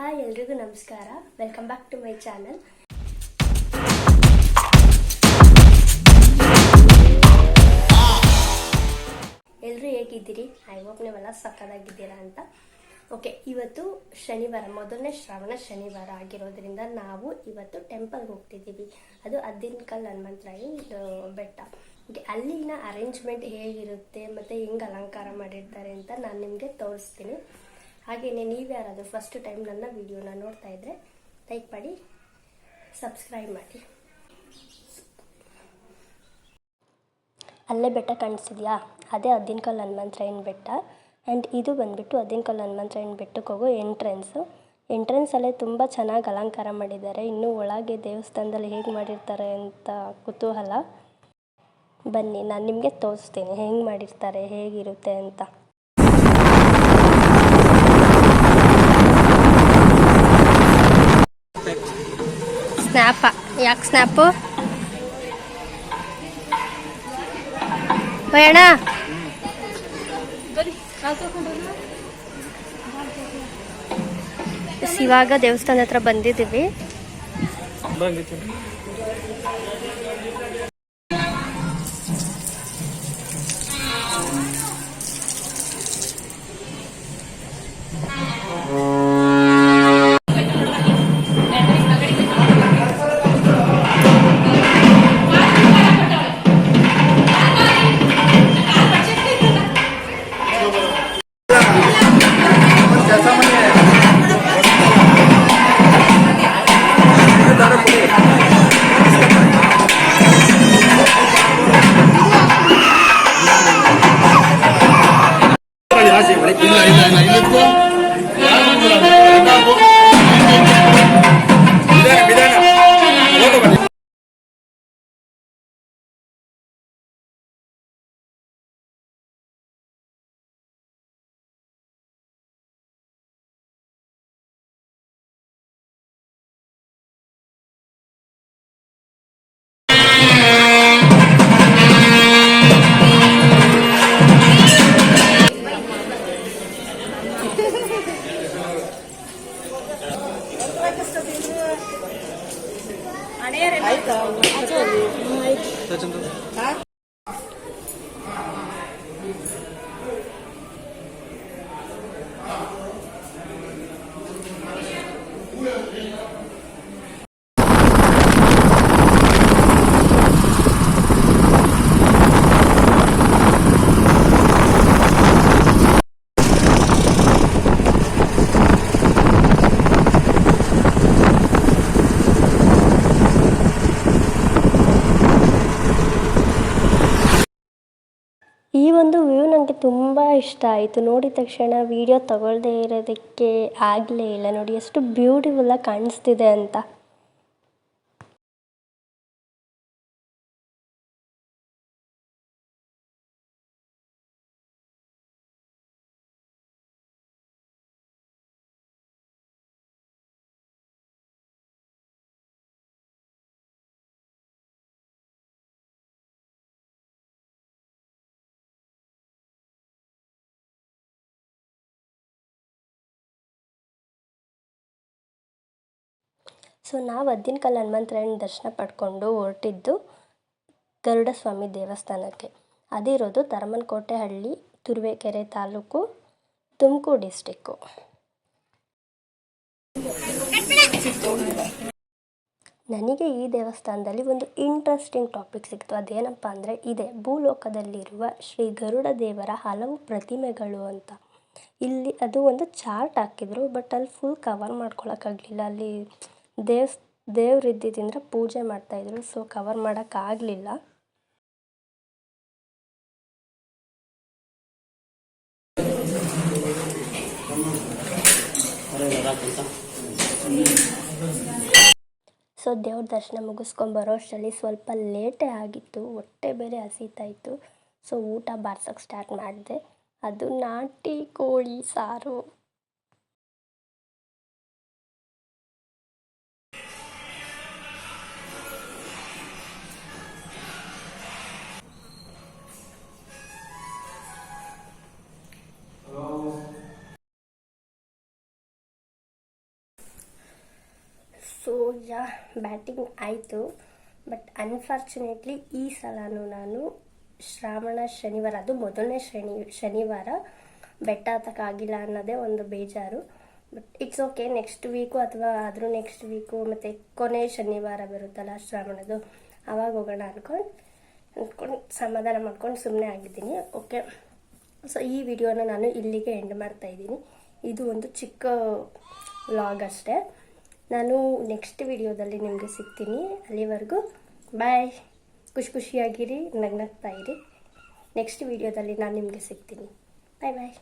Hi ಎಲ್ರಿಗೂ ನಮಸ್ಕಾರ. Welcome back to my channel. ಎಲ್ಲರೂ ಹೇಗಿದ್ದೀರಿ? ಐ ಹೋಪ್ ನೀವೆಲ್ಲ ಸಕ್ಕತ್ತಾಗಿದ್ದೀರಾ ಅಂತ. ಓಕೆ, ಇವತ್ತು ಶನಿವಾರ, ಮೊದಲನೇ ಶ್ರಾವಣ ಶನಿವಾರ ಆಗಿರೋದ್ರಿಂದ ನಾವು ಇವತ್ತು ಟೆಂಪಲ್ಗೆ ಹೋಗ್ತಿದ್ದೀವಿ. ಅದು ಅದ್ದಿನಕಲ್ ಹನುಮಂತರಾಯ ಬೆಟ್ಟ. ಓಕೆ, ಅಲ್ಲಿನ ಅರೇಂಜ್ಮೆಂಟ್ ಹೇಗಿರುತ್ತೆ ಮತ್ತು ಹೆಂಗೆ ಅಲಂಕಾರ ಮಾಡಿರ್ತಾರೆ ಅಂತ ನಾನು ನಿಮಗೆ ತೋರಿಸ್ತೀನಿ. ಹಾಗೆಯೇ ನೀವು ಯಾರಾದರೂ ಫಸ್ಟ್ ಟೈಮ್ ನನ್ನ ವಿಡಿಯೋನ ನೋಡ್ತಾ ಇದ್ದರೆ ಲೈಕ್ ಮಾಡಿ, ಸಬ್ಸ್ಕ್ರೈಬ್ ಮಾಡಿ. ಅಲ್ಲೇ ಬೆಟ್ಟ ಕಾಣಿಸ್ತಿದೆಯಾ? ಅದೇ ಅದ್ದಿನಕಲ್ ಹನುಮಂತರಾಯನ ಬೆಟ್ಟ. ಆ್ಯಂಡ್ ಇದು ಬಂದುಬಿಟ್ಟು ಅದ್ದಿನಕಲ್ ಹನುಮಂತರಾಯನ ಬೆಟ್ಟಕ್ಕೆ ಹೋಗೋ ಎಂಟ್ರೆನ್ಸಲ್ಲೇ ತುಂಬ ಚೆನ್ನಾಗಿ ಅಲಂಕಾರ ಮಾಡಿದ್ದಾರೆ. ಇನ್ನೂ ಒಳಗೆ ದೇವಸ್ಥಾನದಲ್ಲಿ ಹೇಗೆ ಮಾಡಿರ್ತಾರೆ ಅಂತ ಕುತೂಹಲ. ಬನ್ನಿ, ನಾನು ನಿಮಗೆ ತೋರಿಸ್ತೀನಿ ಹೆಂಗೆ ಮಾಡಿರ್ತಾರೆ, ಹೇಗಿರುತ್ತೆ ಅಂತ. ಸ್ನ್ಯಾಪ? ಯಾಕೆ ಸ್ನ್ಯಾಪು? ಬೇಡ. ಇವಾಗ ದೇವಸ್ಥಾನ ಹತ್ರ ಬಂದಿದ್ದೀವಿ. ಈ ಒಂದು ವ್ಯೂ ನನಗೆ ತುಂಬ ಇಷ್ಟ ಆಯಿತು. ನೋಡಿದ ತಕ್ಷಣ ವಿಡಿಯೋ ತಗೊಳ್ಳದೇ ಇರೋದಕ್ಕೆ ಆಗಲೇ ಇಲ್ಲ. ನೋಡಿ ಎಷ್ಟು ಬ್ಯೂಟಿಫುಲ್ಲಾಗಿ ಕಾಣಿಸ್ತಿದೆ ಅಂತ. ಸೊ ನಾವು ಅದ್ದಿನಕಲ್ ಹನುಮಂತರಾಯನ ದರ್ಶನ ಪಡ್ಕೊಂಡು ಹೊರಟಿದ್ದು ಗರುಡ ಸ್ವಾಮಿ ದೇವಸ್ಥಾನಕ್ಕೆ. ಅದಿರೋದು ತರಮನಕೋಟೆ ಹಳ್ಳಿ, ತುರುವೇಕೆರೆ ತಾಲೂಕು, ತುಮಕೂರು ಡಿಸ್ಟಿಕ್ಕು. ನನಗೆ ಈ ದೇವಸ್ಥಾನದಲ್ಲಿ ಒಂದು ಇಂಟ್ರೆಸ್ಟಿಂಗ್ ಟಾಪಿಕ್ ಸಿಕ್ತು. ಅದೇನಪ್ಪ ಅಂದರೆ ಇದೆ ಭೂಲೋಕದಲ್ಲಿರುವ ಶ್ರೀ ಗರುಡ ದೇವರ ಹಲವು ಪ್ರತಿಮೆಗಳು ಅಂತ. ಇಲ್ಲಿ ಅದು ಒಂದು ಚಾರ್ಟ್ ಹಾಕಿದ್ರು, ಬಟ್ ಅಲ್ಲಿ ಫುಲ್ ಕವರ್ ಮಾಡ್ಕೊಳಕ್ಕಾಗಲಿಲ್ಲ. ಅಲ್ಲಿ ದೇವ್ರು ಇದ್ದಿದ್ದರಿಂದ ಪೂಜೆ ಮಾಡ್ತಾಯಿದ್ರು, ಸೊ ಕವರ್ ಮಾಡೋಕ್ಕಾಗಲಿಲ್ಲ. ಸೊ ದೇವ್ರ ದರ್ಶನ ಮುಗಿಸ್ಕೊಂಬರೋ ಅಷ್ಟರಲ್ಲಿ ಸ್ವಲ್ಪ ಲೇಟೇ ಆಗಿತ್ತು. ಹೊಟ್ಟೆ ಬೇರೆ ಹಸಿತಾಯಿತ್ತು. ಸೊ ಊಟ ಬಾರ್ಸೋಕ್ಕೆ ಸ್ಟಾರ್ಟ್ ಮಾಡಿದೆ. ಅದು ನಾಟಿ ಕೋಳಿ ಸಾರು. ಸೊ ಯಾ ಬ್ಯಾಟಿಂಗ್ ಆಯಿತು. ಬಟ್ ಅನ್ಫಾರ್ಚುನೇಟ್ಲಿ ಈ ಸಲನೂ ನಾನು ಶ್ರಾವಣ ಶನಿವಾರ, ಅದು ಮೊದಲನೇ ಶನಿವಾರ ಬೆಟ್ಟ ಹತ್ತಕ್ಕಾಗಿಲ್ಲ ಅನ್ನೋದೇ ಒಂದು ಬೇಜಾರು. But it's okay, next week ಅಥವಾ ಅದ್ರ ನೆಕ್ಸ್ಟ್ ವೀಕು ಮತ್ತು ಕೊನೆ ಶನಿವಾರ ಬರುತ್ತಲ್ಲ ಶ್ರಾವಣದು, ಆವಾಗ ಹೋಗೋಣ ಅಂದ್ಕೊಂಡು ಸಮಾಧಾನ ಮಾಡ್ಕೊಂಡು ಸುಮ್ಮನೆ ಆಗಿದ್ದೀನಿ. ಓಕೆ, ಸೊ ಈ ವಿಡಿಯೋನ ನಾನು ಇಲ್ಲಿಗೆ ಎಂಡ್ ಮಾಡ್ತಾಯಿದ್ದೀನಿ. ಇದು ಒಂದು ಚಿಕ್ಕ ವ್ಲಾಗ್ ಅಷ್ಟೇ. ನಾನು ನೆಕ್ಸ್ಟ್ ವಿಡಿಯೋದಲ್ಲಿ ನಿಮಗೆ ಸಿಗ್ತೀನಿ. ಅಲ್ಲಿವರೆಗೂ ಬಾಯ್. ಖುಷಿಯಾಗಿರಿ, ನಗ್ನಗ್ತಾ ಇರಿ. ನೆಕ್ಸ್ಟ್ ವಿಡಿಯೋದಲ್ಲಿ ನಾನು ನಿಮಗೆ ಸಿಗ್ತೀನಿ. ಬಾಯ್ ಬಾಯ್.